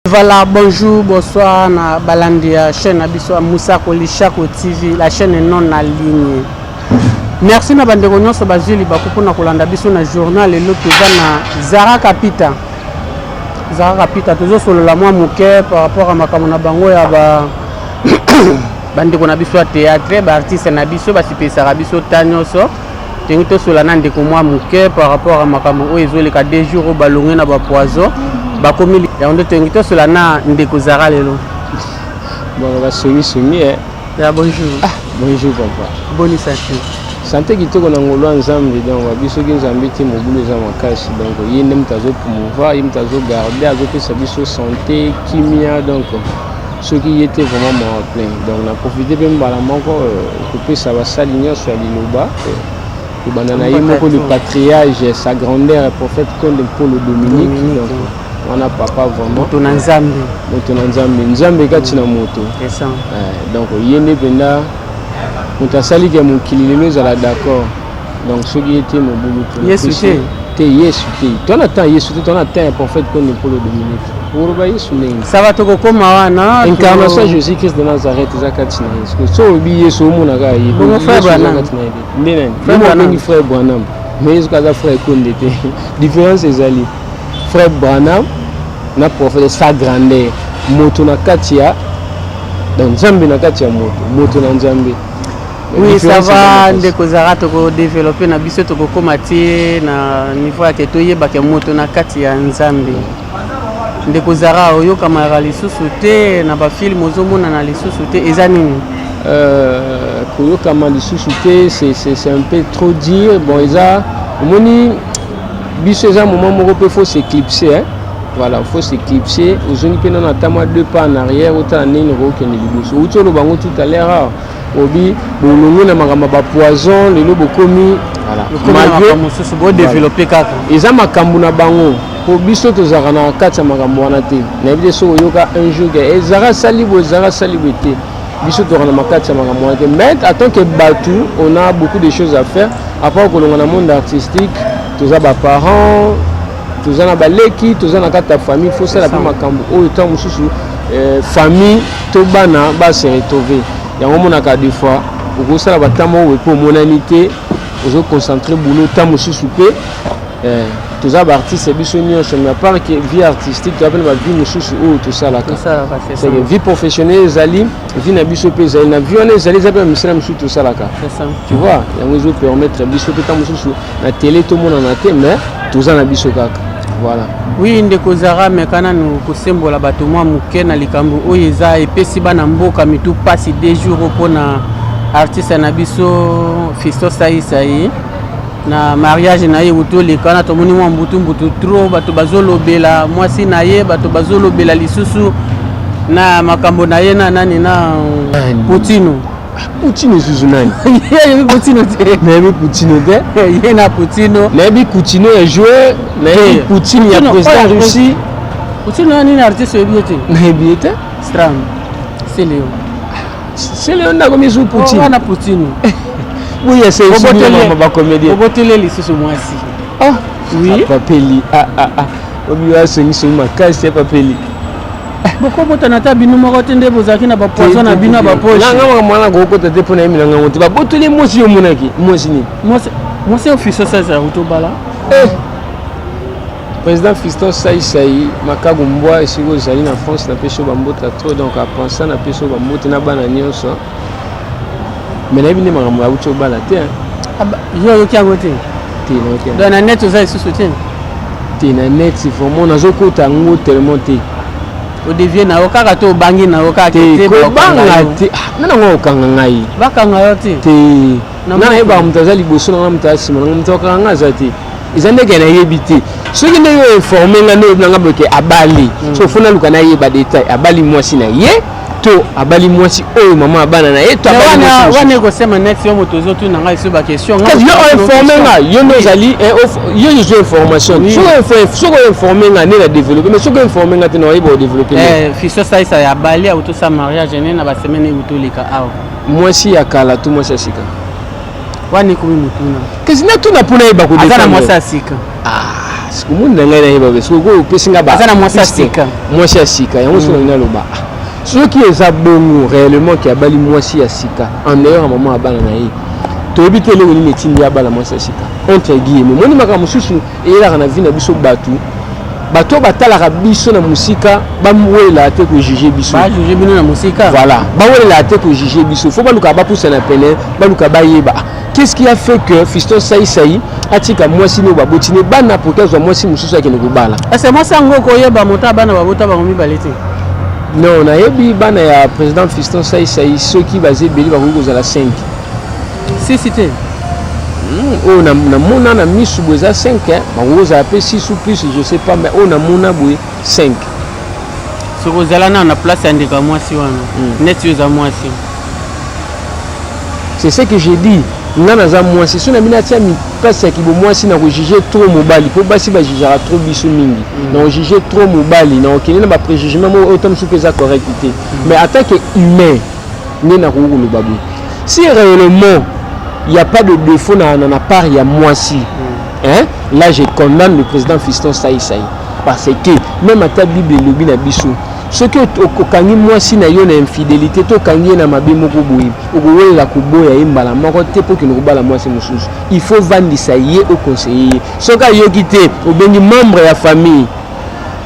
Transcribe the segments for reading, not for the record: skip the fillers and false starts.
Voilà, bonjour, bonsoir, na Balandia, chaîne Abisso Moussa Kolishako TV, la chaîne est non alignée. Merci na bande konyo so bazili bakupu na kolanda biso na journal le toza na Zara Kapita. Zara Kapita tozo solo la moi muke par rapport à makambo na bango ya ba bande kona biso théâtre, ba artiste na biso ba sipesa biso tanyoso. Tengi to solo na ndeko moi muke par rapport à makambo o ezoleka 2 jours balongé na ba poison. Bakomi ya ndo tengi to solo na ndeko Zara lelo. Bon ba sumi Ya bonjour. Ah, bonjour papa. Bonne santé. Santé qui te qu'on a ngolo ensemble donc biso ki nzambe ti mobulu za makasi donc yende mtazo promouvoir yende mtazo garder azo pe sa biso santé kimia donc ce qui était vraiment plein donc on a profité même bala moko ko pe sa basalignon sur liloba ko banana yimo le patriarche sa grandeur prophète comme Paul Dominique donc on a papa vraiment moto na nzambe nzambe kati na moto donc yende penda mutasali ke mukili lelo zala d'accord donc ce qui était mon boulot Yesu te Yesu te ton attend Yesu te ton attend prophète comme Paul Dominique pour ba Yesu nengi ça va toko koma wana incarnation Jésus Christ de Nazareth zakati na Yesu so obi Yesu mona ga yi bon frère Branham ndenen frère frère Branham mais Yesu kaza frère Konde te différence ezali frère Branham na prophète sa grandeur moto na katia donc nzambe na katia moto na nzambe. Oui, ça va, ndeko Zara toko développer na biso toko komati na niveau ya ketoye bake moto na kati ya nzambe. Ndeko Zara oyo kamara lisusu te na ba film ozomona na lisusu te eza nini? Koyo kama lisusu te c'est un peu trop dire. Bon eza moni biso eza moment moko pe faut s'éclipser hein. Voilà, faut s'éclipser. Ozoni pe na tamwa 2 pas en arrière autant nini roke ni liboso. Utolo bango tout à l'heure. Obi bolongo na makamba ba poison lelo bokomi voilà malgré mosusu bo développer kaka eza makambo na bango po biso tozaka na kati ya makambo wana te na bide so yoka un jour que ezara salibo te biso tozaka na makati ya makambo wana te mais en tant que batu on a beaucoup de choses à faire à part kolonga na monde artistique toza ba parents toza na baleki toza na kati ya famille faut ça la pe makambo oyo temps mosusu famille to bana ba se retrouver yango monaka des fois okosala batamo oyo po monanité ozo concentrer boulot tamo susupe toza ba artiste biso nyonso mais à part que vie artistique tu appelles ba vie mususu oyo tosalaka c'est que vie professionnelle ezali vie na biso pe ezali na vie on ezali za pe misala mususu tosalaka tu vois yango ezo permettre biso pe tamo susu na télé to mona na te mais toza na biso kaka voilà. Oui, ndeko Zara mekana no kosembola bato mwa muke na likambo oyo eza epesi bana mboka mitu pasi 2 jours pona artiste na biso Fisto Saïsaï na mariage na ye utoleka na tomoni mwa mbutu trop bato bazolobela mwasi na ye bato bazolobela lisusu na makambo na ye na nani na Poutine Zuzunani. Yebi Poutine te. Nebi Poutine te. Yena Poutine. Nebi Poutine est joué. Nebi Poutine ya président Russie. Poutine nani artiste yebi te. Nebi te. Stram. C'est Léon. C'est Léon na comme sur Poutine. On a Poutine. Oui, c'est une ba comédien. Obotele lisusu mwasi. Ah, oui. Papeli. Obi wa sengi makasi papeli. Boko bota na tabinu moko tende bozaki na ba poison na bino ba poche. Nanga mwana ko kota te pona yemi nanga ngote ba botole mosi yo monaki. Mosi ni. Mosi office ça utobala. Président Fiston Saïsaï makago mbwa esiko zali na France na peso ba mbota trop donc à penser na peso ba mbota na bana nyonso. Mais na bine makambo ya utobala te. Yo yoki agote. Te no ke. Dans la net oza isusu te. Te na net c'est vraiment nazo kota ngo tellement te. O devient na okaka to bangi na okaka te ko banga te nana ngo kanga ngai bakanga yo te nana eba mutazali boso na mutasi na mutoka nga zati izande ke na yebite soki nde yo informer nga no nanga boke abali so fona luka na yeba detail abali mwasi na ye to abali mwasi oyo mama abana na ye to abali mwasi wana ko sema net yo motozo tu nanga iso ba question nga yo informer nga yo no zali yo yo information so ko informer nga ne la développer mais so ko informer nga te na yeba développer Fisto Saïsaï ya bali auto sa mariage ne na ba semaine utolika aw mwasi ya kala tu mwasi asika wani kumi mutuna kasi na tuna puna yeba ko défendre azana mwasi asika siku na ngai na yeba be siku ko pesinga ba azana mwasi asika mwasi asika yango so na loba ceux qui est bongo réellement qui a bali mwasi asika en ayant maman abana na ye to ebite le woni metindi ya bala mwasi asika entre guillemets moni maka mususu eyela na vie na biso bato batalaka biso na musika bamwela te ko juger biso ba juger bino na musika voilà bamwela te ko juger biso faut baluka ba pousse na pene baluka ba yeba qu'est-ce qui a fait que Fiston Saïsaï atika mwasi no babotine bana pour qu'elle soit mwasi mususu akene ko bala est-ce moi sango ko yeba mota bana babota ba ngomi balete non na yebi bana ya président Fiston Saïsaï ceux qui basé beli ba ko za 5 si cité on a mona na misu boza 5 hein ba za pe 6 ou plus je sais pas mais on a mona boy 5 ce que zala na place andika mwasi wana net yoza mwasi c'est ce que j'ai dit nana za mwasi so na mina tia mi place ya kibo mwasi na ko juger trop mobali po basi ba jugera trop biso mingi na juger trop mobali na okene na ba préjugement mo autant sou que ça correctité mais en tant que humain ne na ko lu babu si réellement il y a pas de défaut na part ya mwasi hein là je condamne le président Fiston Saïsaï parce que même à ta bible lobi na biso ce que okangi mwasi na yo na infidélité to kangi na mabe moko boyi okowelela koboya embala moko te po kino kobala mwasi mususu il faut vandisa ye au conseiller soki ayoki te obengi membre ya famille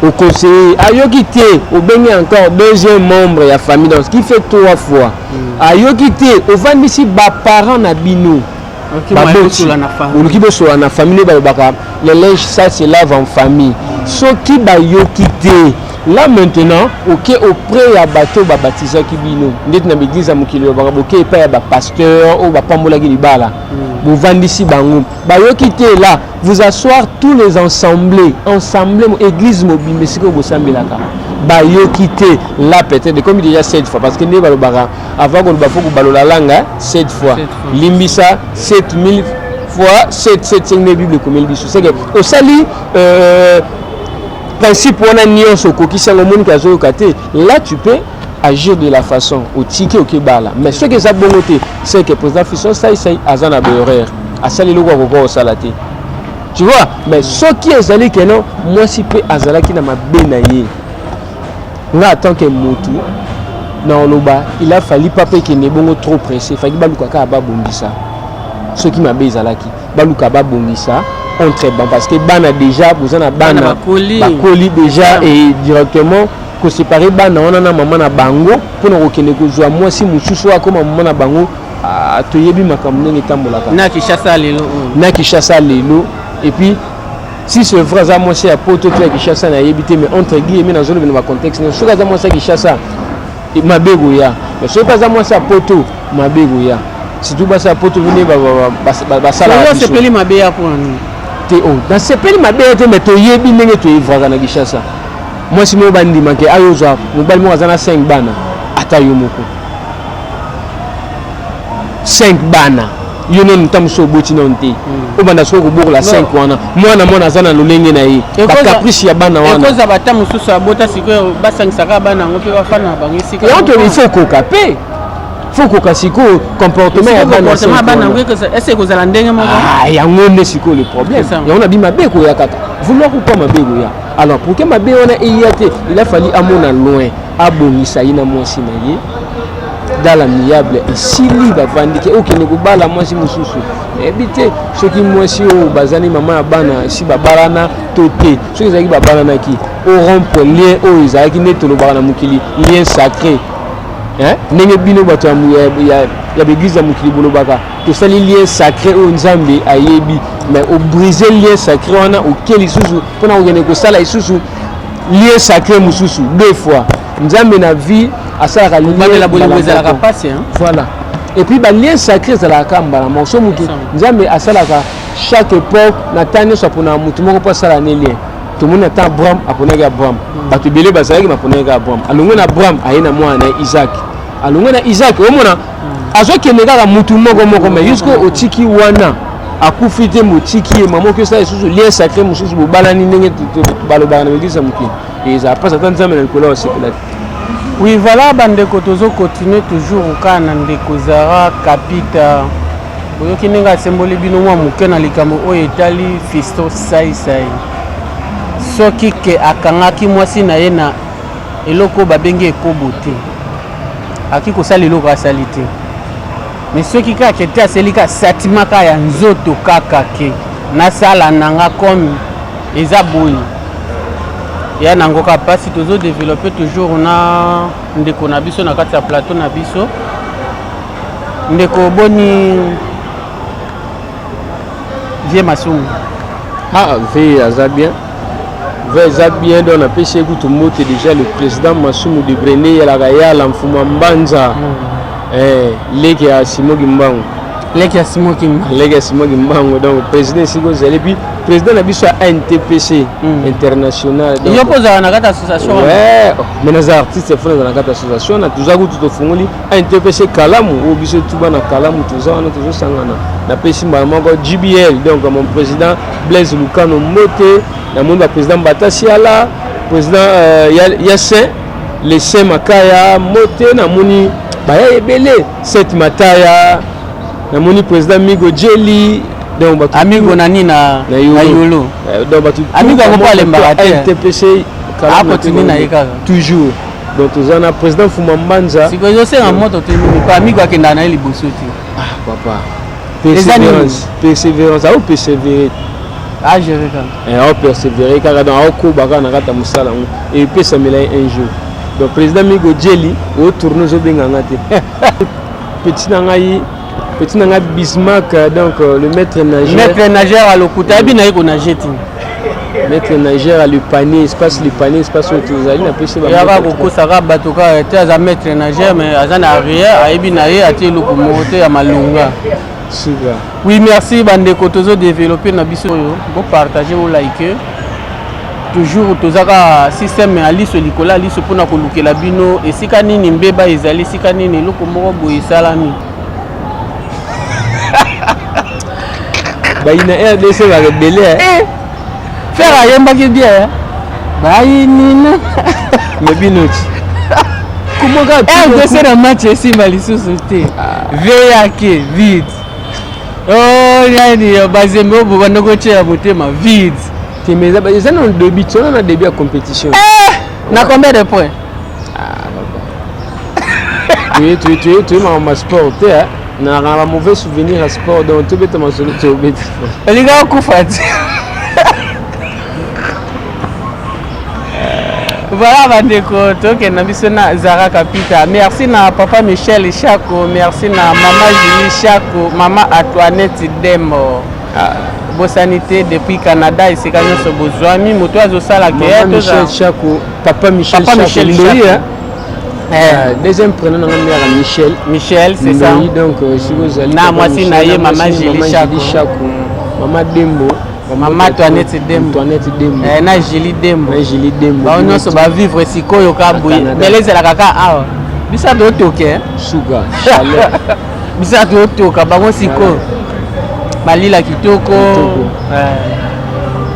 au conseiller ayoki te obengi encore deuxième membre ya famille donc ce qui fait 3 fois ayoki te ovandisi baparent na bino oluki bosola na famille balobaka le linge ça se lave en famille soki bayoki te là maintenant ok auprès ya bateau babatiza kibino ndeti na l'église ya mokili babaka boke epai ya bapasteur oyo bapambolaki libala bovandisi bango bayoki te là vous asseoir tous les ensemblés église mobimba esika oyo bosambelaka bayoki te là peut-être comme déjà 7 fois parce que nde balobaka avant koloba fo kobalola langa 7 fois limbisa 7000 fois 7 nde bible ekomeli biso c'est que osali principe on a nyonso kokisa ngomoni kazo kate là tu peux agir de la façon au ticket au kebala mais ce que ça bongoté c'est que président Fiston Saïsaï azana erreur asali loko ko salate tu vois mais ce qui est allé que non moi si peut azala ki na mabe na ye nga tant que motu na loba il a fallu pas que ne bongo trop pressé faki baluka ka ba bombisa ce qui mabe ezalaki baluka ba bombisa entre bon parce que bana déjà vous en a bana bakoli déjà et directement ko séparer bana on na maman na bango pour na kokene ko zwa moi si mususu akoma maman na bango to yebi makambo ngi tambolaka na Kishasa lelo et puis si ce vrai ça moi c'est à poto to Kishasa na yebité mais entre guillemets dans zone de contexte so ka moi ça Kishasa mabego ya mais so pas ça moi c'est à poto mabego ya si tout basa poto venir ba sala c'est peli mabeya pour dans ce pays ma bête mais to yebi ndenge to ivra na Kishasa moi si mo bandi manke ayozwa mobali mo azana 5 bana ata yo moko 5 bana yo non tamso boti nonte o banda so ko bokola 5 wana mwana azana lolenge na ye ba caprice ya bana wana ekoza batamu susu abota siko basangisaka bana ngo pe bafana bangisika il faut kokape faut que siko comportement ya bana ngo est-ce que za ndenge moko yango ne siko le problème ya on a bi mabeko ya kaka vouloir ou pas mabeko ya alors pour que mabe on a eyate il a fallu amona loin abongisa ina mwasi na ye dans l'amiable et si li ba vandike okene ko bala mwasi mususu ebite soki mwasi o bazani mama ya bana si babalana toté soki zaki babalana ki au rompre lien o izaki ne tolo bana mukili lien sacré hein ndenge bino bato ya l'église ya mokili bolobaka tosali lien sacré oyo nzambe ayebi mais au briser lien sacré wana okeli lisusu mpona kokende kosala lisusu lien sacré mosusu 2 fois nzambe na vie asalaka voilà et puis balien sacré ezalaka mbala moso motu nzambe asalaka chaque époque na ntan nyonso apona motu moko mpo asala ne lien tomoni ata abraham aponaki abraham bato ebele bazalaki baponaki abraham alongwe na abraham aye na mwana na isaac alongwe na isaac omona azokende kaka mutu moko mais jusqu'au otiki wana akufi te motiki ye mamoki osala lisusu lien sacré mosusu bobalani ndenge balobaka na l'église ya mokili eza apasa ata nzambe na likolo asekela te. Oui, voilà, bandeko tozo continuer toujours kaka na ndeko Zara Kapita boyoki ndenge asemboli bino mwa moke na likambo oyo etali Fiston Saïsaï soki ke akangaki mwasi na ye na eloko babengi ekobo te aki kosala eloko asali te mais soki kaka te asali ka satima kaka ya nzoto kaka ke nasala nanga comme eza boye ya nango ka pasi tozodéveloppe toujours na ndeko na biso na kati ya plateau na biso ndeko boni vie masumu vie aza bien vie aza bien donc napesi ekutu mote déjà le président Masumu de Brené yalaka yala mfuma mbanza leki ya Simoki Mbango leki ya Simoki Mbango donc président siko zali puis président na biso ya NTPC international donc yo poza na kata association ouais mais les artistes font na kata association na tuzaku tutofungoli NTPC Kalamu o biso tuba na Kalamu tuzana tuzo sangana na pesi mbango JBL donc mon président Blaise Lukano Mote na monde président Batasiala président Yassin le Saint Makaya Mote na moni baya ebele Set Mataya na moni président Migo Jelly donc batu amigo nani na yolo donc batu amigo ko pale mbarate NTPC Kalamu continue na yeka toujours donc tozana président Fuma Mbanza siko yo senga moto tenini pa amigo akenda na liboso ti papa persévérance au persévérer je vais on persévérer car dans au ko baka na kata musala et puis ça me un jour donc président Migo Jelly au tourner zo benga ngate petit nanga Bismarck donc le maître nageur à l'okuta bi na yiko nager ti maître nageur à le panier espace autour zali na pesi ba yaba ko saka bato ka te za maître nageur mais azana arrière aibi na ye ati loko moto ya malunga suga. Oui, merci bandeko tozo développer na biso yo bo partager ou like toujours tozaka système ali so likola ali so pona ko lukela bino esika nini mbeba ezali esika nini loko moko boye salami baina RDC va rebeller faire ayemba ki bien bainina mebinoti comment ga RDC na match esi malisusu te veyake vite oh nani bazembe obo bandoko tshela motema vite temeza bazeza na début tona na début ya compétition na combien de points tu es ma sport te na un mauvais souvenir à sport donc tu bête ma solo tu bête les gars kufati voilà bandeko toke na biso na Zara Kapita merci na papa Michel Chako merci na maman Julie Chako maman Antoinette Dembo Bosanité depuis Canada ici quand nous sommes besoin mi moto azosala ke Michel Chako papa Michel Chako deuxième prénom Michel c'est ça donc si vous allez na moi si na ye maman Julie Chako maman Dembo maman Antoinette Dembo na Julie Dembo ba nyonso ba vivre sikoyo ka boye beleza la kaka awa bisa do toke suga chaleur bisa do toka bango sikoyo malila kitoko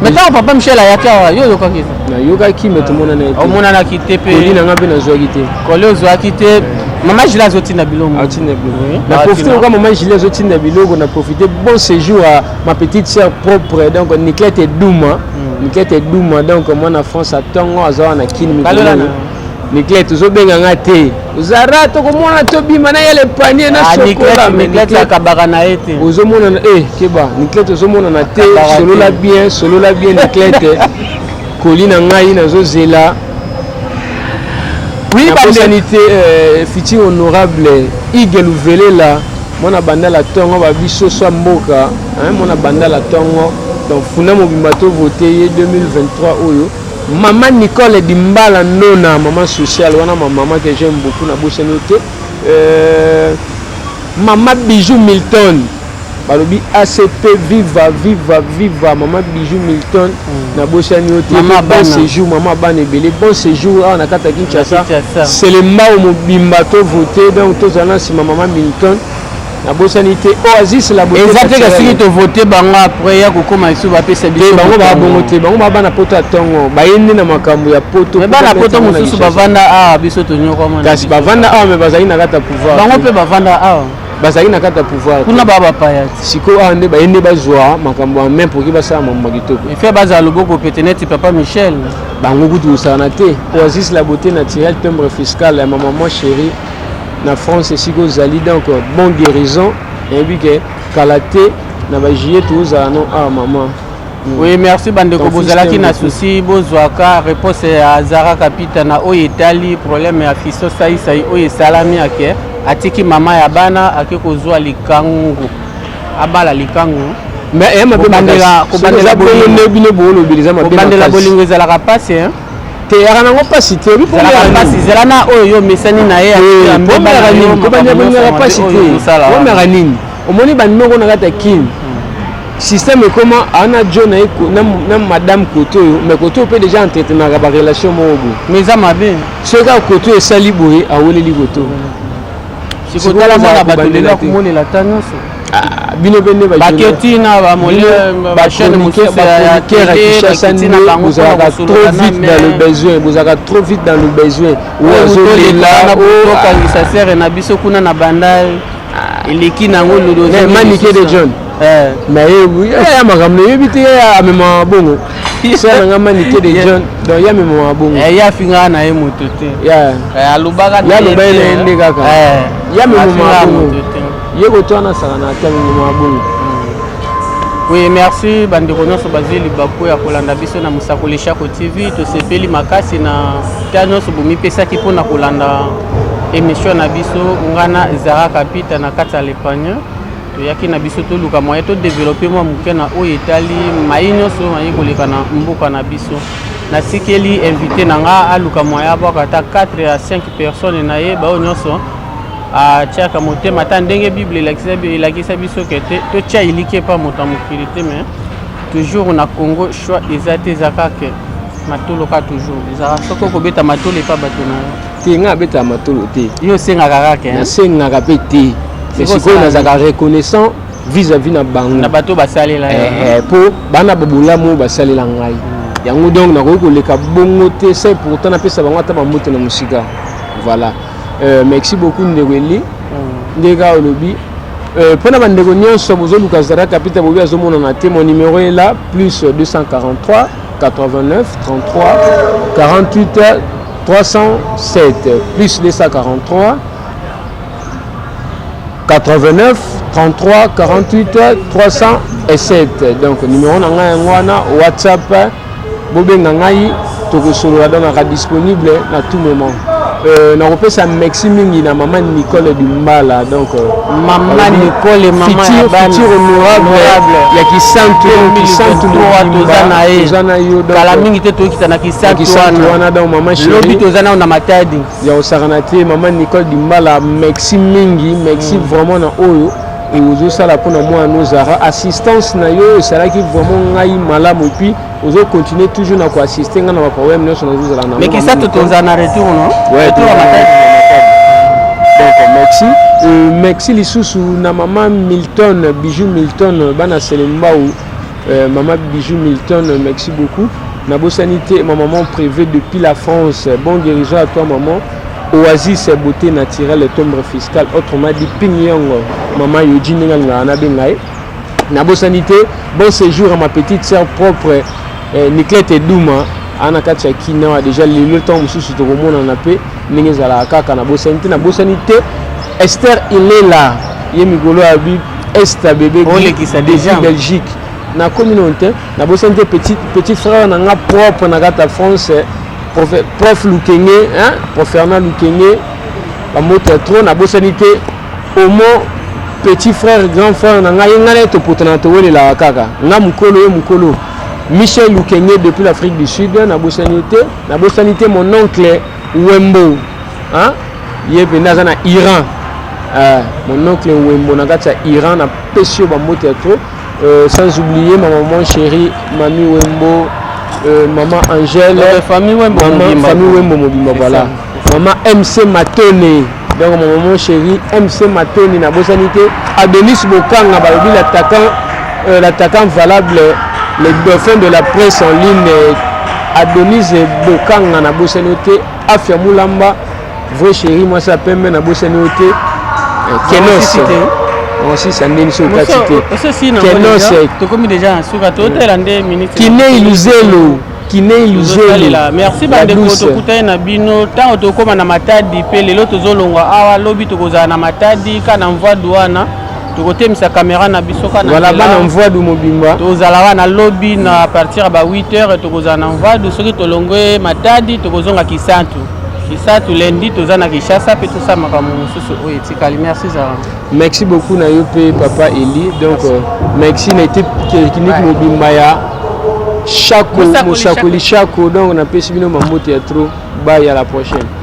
maintenant papa Michel ayaka yo yoka na yoka ki metomona na o mona na kitepe oli na ngabe na zo kite kole zo kite maman Julie azotina bilongo na profiter quand maman Julie azotina bilongo na profiter bon séjour à ma petite sœur propre donc Niklete Douma donc moi na France à Tongo azawa na kini Niklete zo benga ngate uzara to komona to bima na yele panier na chocolat Niklete akabaka na ete ozo mona keba Niklete zo mona na te solo la bien Niklete kolina ngai na zo zela. Oui, la sanité futur honorable Igel Ouvelela, mon abanda la tongo ba biso so mboka, hein mon abanda la tongo donc funa mobimato voté 2023 oyo. Maman Nicole Dimbala nona maman sociale wana maman que j'aime beaucoup na bosenité maman Bijou Milton balobi ACP viva maman Bijou Milton na bosenité bon séjour maman bana belé bon séjour na kata Kinshasa c'est le mbao mobimbato voté donc tozana si maman Milton na bosenité Oasis la beauté exactement si tu voter bango après ya kokoma iso ba pesa biso bango ba bongote bango ba bana poto atongo bayende na makambo ya poto mais bana poto mosusu bavanda biso to nyoko mona kasi bavanda mais bazali na kata pouvoir bango pe bavanda bazali na kata pouvoir kuna baba paya siko ande ba ende bazwa makambo même pour ki basala mambo kitoko il fait baza loboko peut-être papa Michel bango kutu sana te Oasis la beauté naturelle timbre fiscal ya maman chérie na France siko zali donc bon guérison et puis que kalaté na ba jier tout ça non ah maman. Oui, merci bandeko bozalaki na souci bozwaka réponse ya Zara Kapita na oyo etali problème ya fiso sai oyo esalami ake atiki mama ya bana ake kozwa likangu abala likangu mais ema pe kobandela bolingo ezalaka pasi te yaka nango pasi te ezala na oyo mesani na ye kobandela pasi te omeka nini omoni bandimoko na kati ya kini système comment ana John na madame Koto mais Koto peut déjà entretenir la relation mobo mais ça m'a bien ce gars Koto est sali boye a woleli Koto si Koto la mona batolela kumoni la tanyos bino bende ba baketi na ba mole ba chaîne mosusu ya Kinshasa vous avez trop vite dans le besoin vous avez trop vite dans le besoin ozolela okangisa sere na biso kuna na bandal eleki nango lodo manique de John mais oui ya makambo yebite ya amema bongo ça na manique de John donc ya mema bongo ya finga na ye moto te ya alubaka ya lobele ndi kaka ya mema bongo yego to na sala na tami mema bongo. Oui, merci bandeko nyonso bazeli bapo ya kolanda biso na Musakoli Shako TV to sepeli makasi na tanyoso bomipesaki pona kolanda émission na biso ngana Zara Kapita na kati ya Lepanya toyaki na biso toluka moyen to développer mwa muke na oyo etali mai nyonso mayi koleka na mboka na biso na sikeli invité na nga aluka moyen abwaka ata 4 à 5 personnes na ye bao nyonso atiaka motema ata ndenge bible elakisa biso ke totia eliki pa moto ya mokili te mais toujours na Congo choix eza te eza kaka matolo ka toujours ezaka soki okobeta matolo epa bato na yo te nga abeta matolo te yo osengaka kaka nasengaka mpe te sikoyo nazalaka reconnaissant vis-à-vis na bango na bato basalela mpo bana babolamu basalela ngai yango donc nakoki koleka bongo te sai pourtant napesa bango ata bambote na mosika voilà merci beaucoup ndeko eli ndeka olobi mpona bandeko nyonso bozoluka Zara Kapita bobi azomonana te mon numéro est là plus 243 89 33 48 307 plus 243 89 33 48 307 donc numéro na ngai yango wana WhatsApp bobenga ngai tokosolola donaka disponible na tout moment nakopesa merci mingi na maman Nicole Dumbala donc maman Nicole et maman futur honorable ya kisantu tozana yo kala mingi te tokita na kisantu wana donc maman chérie lobi tozana na matadi ya osakana te maman Nicole Dumbala merci mingi merci vraiment na oyo ozosala mpona mwana Zara assistance na yo esalaki vraiment ngai malamu puis ozo continuer toujours na koassister nga na baproblème nyonso nazozala na mais kisa toza na retour non retour à matadi donc merci merci lisusu na maman Milton Bijou Milton bana Selembao maman Bijou Milton merci beaucoup na bosanité ma maman prévée depuis la France bon guérison à toi maman Oasis beauté naturelle timbre fiscal autrement dit Pingyong maman Yojine ngana bengai na bosanité bon séjour à ma petite sœur propre Niklete Douma ana kati ya kina déjà le temps mususu to komona na pe ninge zala kaka na bosanité Esther il est là yemigolo abi Esther bébé qui déjà Belgique na communauté na bosanité petit frère na nga propre na kata France prof Lukenge hein prof Fernand Lukenge ba moto trop na bosanité au mot petit frère grand frère na nga yengale to potana to welela kaka nga mukolo Michel Lukenge depuis l'Afrique du Sud na bosanité mon oncle Wembo hein yebe nazana Iran mon oncle Wembo na kata Iran na pesio ba moto trop sans oublier ma maman chérie mamie Wembo maman Angèle famille Wembo Mobimba voilà maman MC Matone donc mon maman chérie MC Matone na bosanité Adonis Bokanga balobi l'attaquant valable le dauphin de la presse en ligne Adonis Bokanga na bosanité Afia Mulamba vrai chérie moi ça pembe na bosanité Kenos aussi ça ndeni so katite Kenos tokomi déjà en suka totela nde ministre Kine Iluzelo merci bandeko tokutai na bino ntango tokóma na Matadi mpe lelo tozolongwa awa lobi tokozala na Matadi kana mvwa douana tokotemisa caméra na biso kana voilà bana mvwa du mobimba tozala wana lobi na partir ba 8h tokozala na mvwa du soki tolongwe Matadi tokozonga Kisatu lundi toza na Kishasa pe tout ça makambo mosusu oyo etikali merci Zara merci beaucoup na yo pe papa Eli donc merci na équipe clinique mobimba ya Chako Mosakoli Chako donc on a pesi bino mamoto ya trop bye à la prochaine.